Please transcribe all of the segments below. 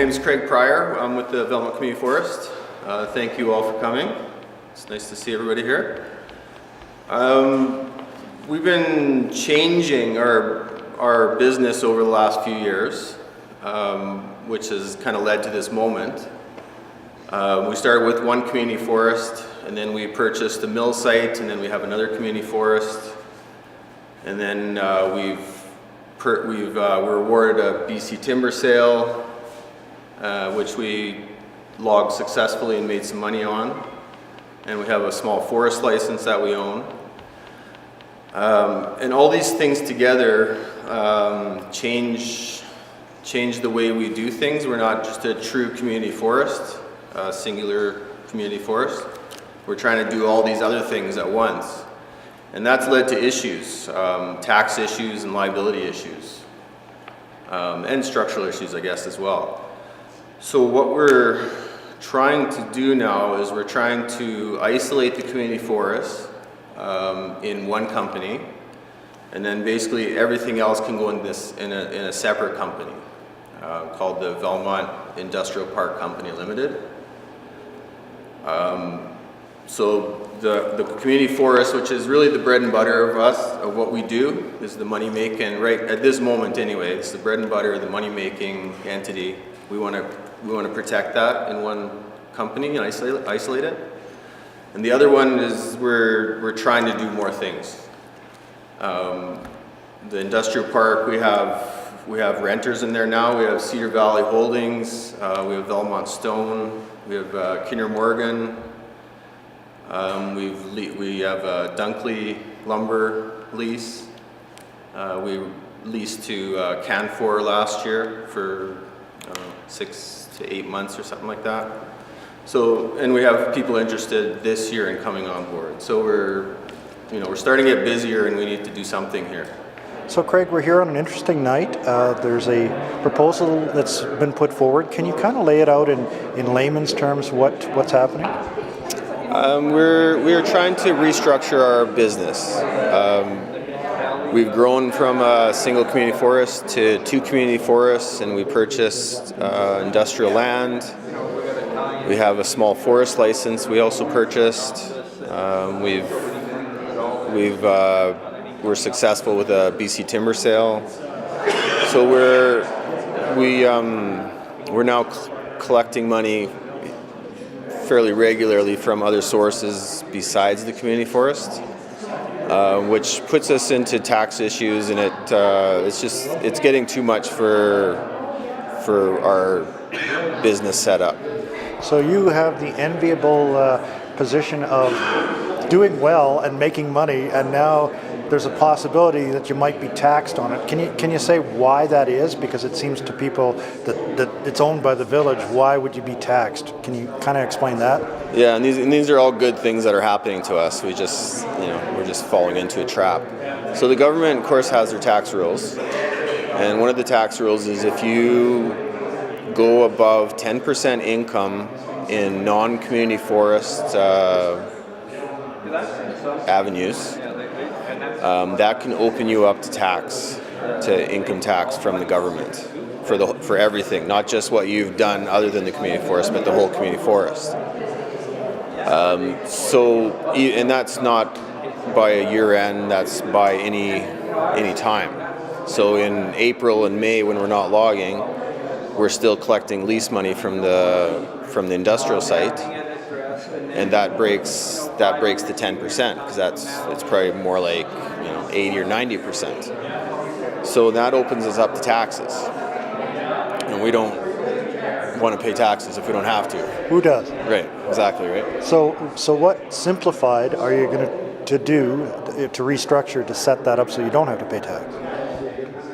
name is Craig Pryor. I'm with the Valemount Community Forest. Thank you all for coming. It's nice to see everybody here. We've been changing our business over the last few years, which has kind of led to this moment. We started with one community forest, and then we purchased a mill site, and then we have another community forest, and then we're awarded a BC timber sale, which we logged successfully and made some money on, and we have a small forest license that we own. And all these things together change the way we do things. We're not just a true community forest, a singular community forest. We're trying to do all these other things at once. And that's led to issues, tax issues and liability issues, and structural issues, I guess, as well. So what we're trying to do now is we're trying to isolate the community forest in one company, and then basically everything else can go in a separate company called the Valemount Industrial Park Company Limited. So the community forest, which is really the bread and butter of what we do, is the money making, right at this moment anyway, it's the bread and butter, the money making entity. We want to protect that in one company and isolate it. And the other one is we're trying to do more things. The industrial park, we have renters in there now. We have Cedar Valley Holdings, we have Valemount Stone, we have Kinder Morgan. We have a Dunkley lumber lease. We leased to Canfor last year for 6 to 8 months or something like that. So, and we have people interested this year in coming on board. So we're starting to get busier, and we need to do something here. So Craig, we're here on an interesting night. There's a proposal that's been put forward. Can you kind of lay it out in layman's terms what's happening? We're trying to restructure our business. We've grown from a single community forest to 2 community forests, and we purchased industrial land. We have a small forest license we also purchased. We're successful with a BC timber sale. So we're now collecting money fairly regularly from other sources besides the community forest, which puts us into tax issues, and it's getting too much for our business setup. So you have the enviable position of doing well and making money, and now there's a possibility that you might be taxed on it. Can you say why that is? Because it seems to people that it's owned by the village. Why would you be taxed? Can you kind of explain that? Yeah, and these are all good things that are happening to us. We're just falling into a trap. So the government, of course, has their tax rules, and one of the tax rules is if you go above 10% income in non-community forest avenues, that can open you up to income tax from the government for everything, not just what you've done other than the community forest, but the whole community forest. And that's not by a year end, that's by any time. So in April and May, when we're not logging, we're still collecting lease money from the industrial site, and that breaks the 10%, because it's probably more like 80 or 90%. So that opens us up to taxes, and we don't want to pay taxes if we don't have to. Who does? Right, exactly right. So what simplified are you going to do to restructure to set that up so you don't have to pay tax?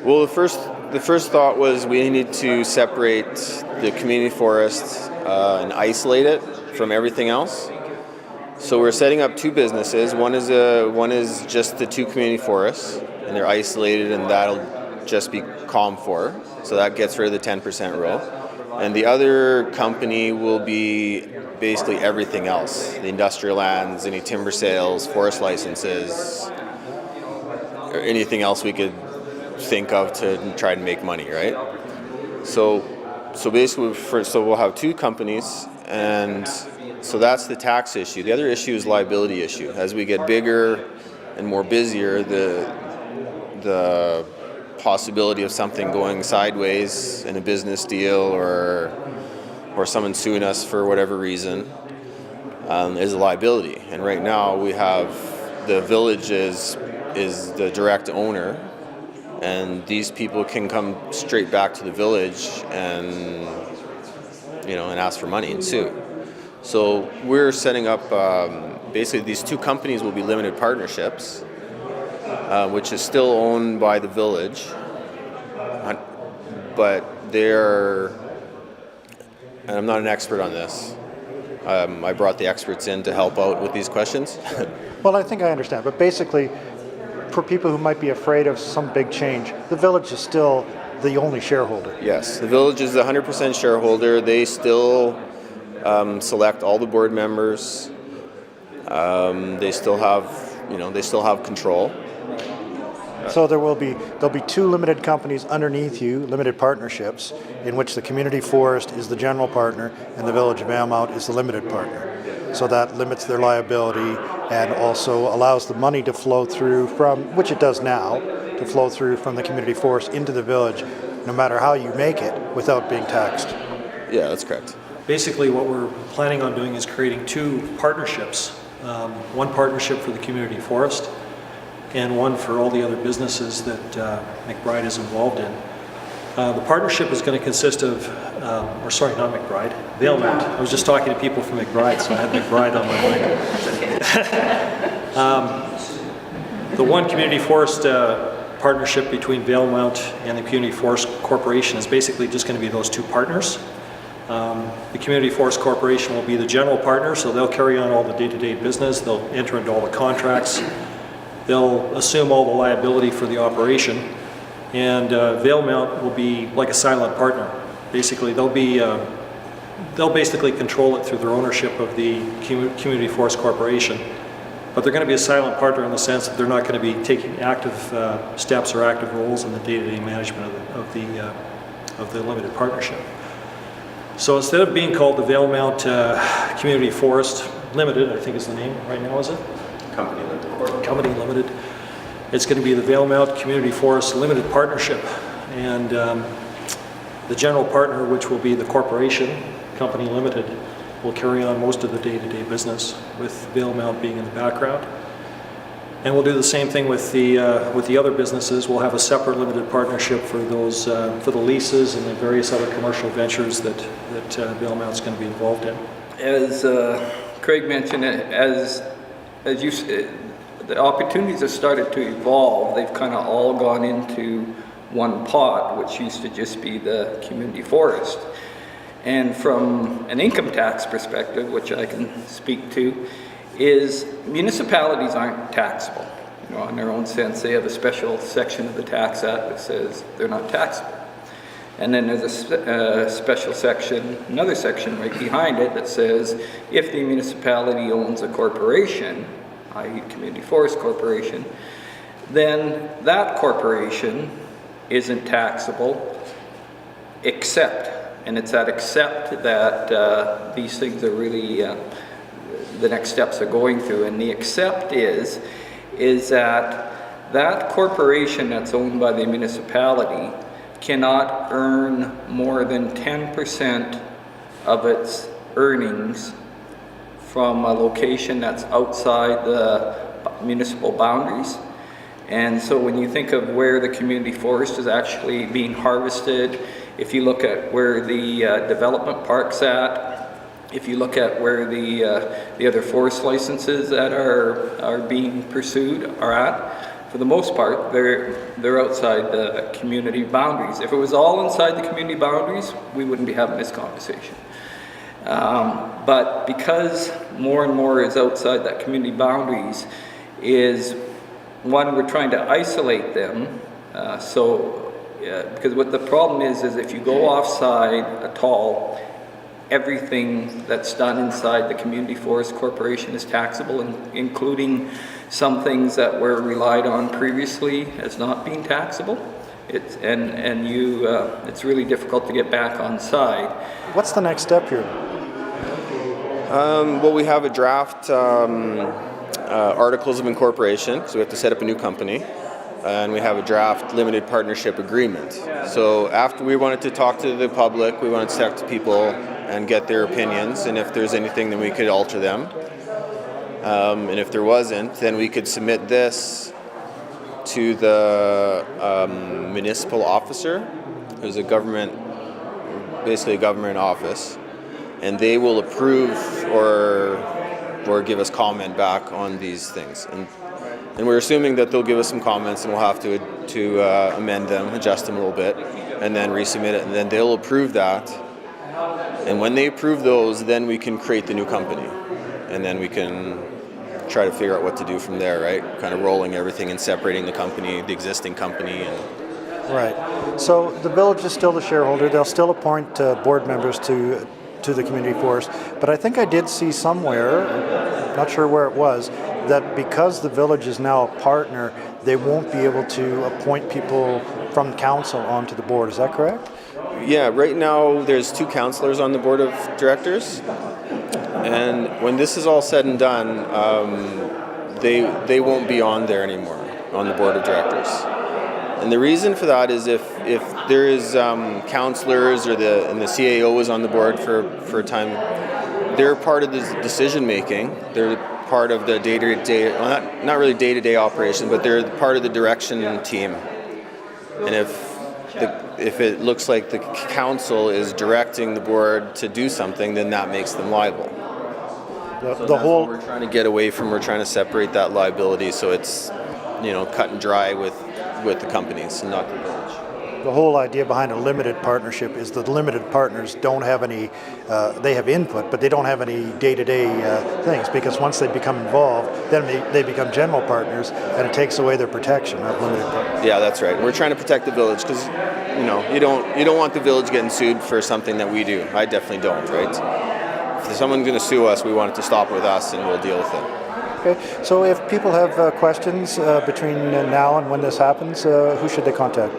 Well, the first thought was we need to separate the community forest and isolate it from everything else. So we're setting up 2 businesses. One is just the 2 community forests, and they're isolated, and that'll just be COM4. So that gets rid of the 10% rule. And the other company will be basically everything else: the industrial lands, any timber sales, forest licenses, or anything else we could think of to try and make money, right? So So basically, so we'll have two companies, and so that's the tax issue. The other issue is liability issue. As we get bigger and more busier, the possibility of something going sideways in a business deal or someone suing us for whatever reason is a liability. And right now we have the village is the direct owner, and these people can come straight back to the village and and ask for money and sue. So we're setting up basically these two companies will be limited partnerships, which is still owned by the village, but they're, and I'm not an expert on this. I brought the experts in to help out with these questions. Well, I think I understand, but basically, for people who might be afraid of some big change, the village is still the only shareholder. Yes, the village is the 100% shareholder. They still select all the board members. They still have control. So there'll be two limited companies underneath you, limited partnerships, in which the community forest is the general partner and the village of Valemount is the limited partner. So that limits their liability and also allows the money to flow through from, which it does now, to flow through from the community forest into the village, no matter how you make it, without being taxed. Yeah, that's correct. Basically, what we're planning on doing is creating two partnerships. One partnership for the community forest and one for all the other businesses that McBride is involved in. The partnership is going to consist of, or sorry, not McBride, Valemount. I was just talking to people from McBride, so I had McBride on my mind. The one community forest partnership between Valemount and the Community Forest Corporation is basically just going to be those two partners. The Community Forest Corporation will be the general partner, so they'll carry on all the day-to-day business, they'll enter into all the contracts, they'll assume all the liability for the operation, and Valemount will be like a silent partner. Basically, they'll basically control it through their ownership of the Community Forest Corporation, but they're going to be a silent partner in the sense that they're not going to be taking active steps or active roles in the day-to-day management of the limited partnership. So instead of being called the Valemount Community Forest Limited, I think is the name right now, is it? Company Limited. Company Limited. It's going to be the Valemount Community Forest Limited Partnership, and the general partner, which will be the corporation, Company Limited, will carry on most of the day-to-day business, with Valemount being in the background. And we'll do the same thing with the other businesses. We'll have a separate limited partnership for those for the leases and the various other commercial ventures that Valemount's going to be involved in. As Craig mentioned, as you said, the opportunities have started to evolve. They've kind of all gone into one pot, which used to just be the community forest. And from an income tax perspective, which I can speak to, is municipalities aren't taxable. In their own sense, they have a special section of the Tax Act that says they're not taxable. And then there's a special section, another section right behind it that says if the municipality owns a corporation, i.e. Community Forest Corporation, then that corporation isn't taxable except, and it's that except that these things are really the next steps are going through. And the except is that corporation that's owned by the municipality cannot earn more than 10% of its earnings from a location that's outside the municipal boundaries. And so when you think of where the community forest is actually being harvested, if you look at where the development park's at, if you look at where the other forest licenses that are being pursued are at, for the most part, they're outside the community boundaries. If it was all inside the community boundaries, we wouldn't be having this conversation. But because more and more is outside that community boundaries, is one, we're trying to isolate them. Because what the problem is if you go offside at all, everything that's done inside the Community Forest Corporation is taxable, including some things that were relied on previously as not being taxable. It's really difficult to get back on side. What's the next step here? Well, we have a draft articles of incorporation, so we have to set up a new company, and we have a draft limited partnership agreement. So after we wanted to talk to the public, we wanted to talk to people and get their opinions, and if there's anything, then we could alter them. And if there wasn't, then we could submit this to the municipal officer, who's a government, basically a government office, and they will approve or give us comment back on these things. And we're assuming that they'll give us some comments, and we'll have to amend them, adjust them a little bit, and then resubmit it, and then they'll approve that. And when they approve those, then we can create the new company, and then we can try to figure out what to do from there, right? Kind of rolling everything and separating the company, the existing company. Right. So the village is still the shareholder. They'll still appoint board members to the community forest. But I think I did see somewhere, not sure where it was, that because the village is now a partner, they won't be able to appoint people from council onto the board. Is that correct? Yeah, right now there's 2 councillors on the board of directors. And when this is all said and done, they won't be on there anymore, on the board of directors. And the reason for that is if there is councillors and the CAO is on the board for a time, they're part of the decision making. They're part of the day-to-day, well, not really day-to-day operation, but they're part of the direction team. And if it looks like the council is directing the board to do something, then that makes them liable. The whole, we're trying to get away from. We're trying to separate that liability so it's, cut and dry with the companies and not the village. the whole idea behind a limited partnership is that the limited partners don't have any, they have input, but they don't have any day-to-day things, because once they become involved, then they become general partners, and it takes away their protection of limited partners. Yeah, that's right. We're trying to protect the village because, you don't want the village getting sued for something that we do. I definitely don't, right? If someone's going to sue us, we want it to stop with us, and we'll deal with it. Okay, so if people have questions between now and when this happens, who should they contact?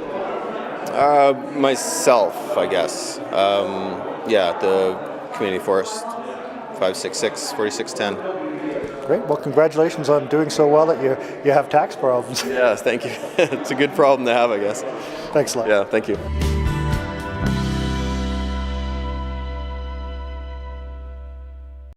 Myself, I guess. The community forest, 566-4610. Great. Well, congratulations on doing so well that you have tax problems. Yes, thank you. It's a good problem to have, I guess. Thanks a lot. Yeah, thank you.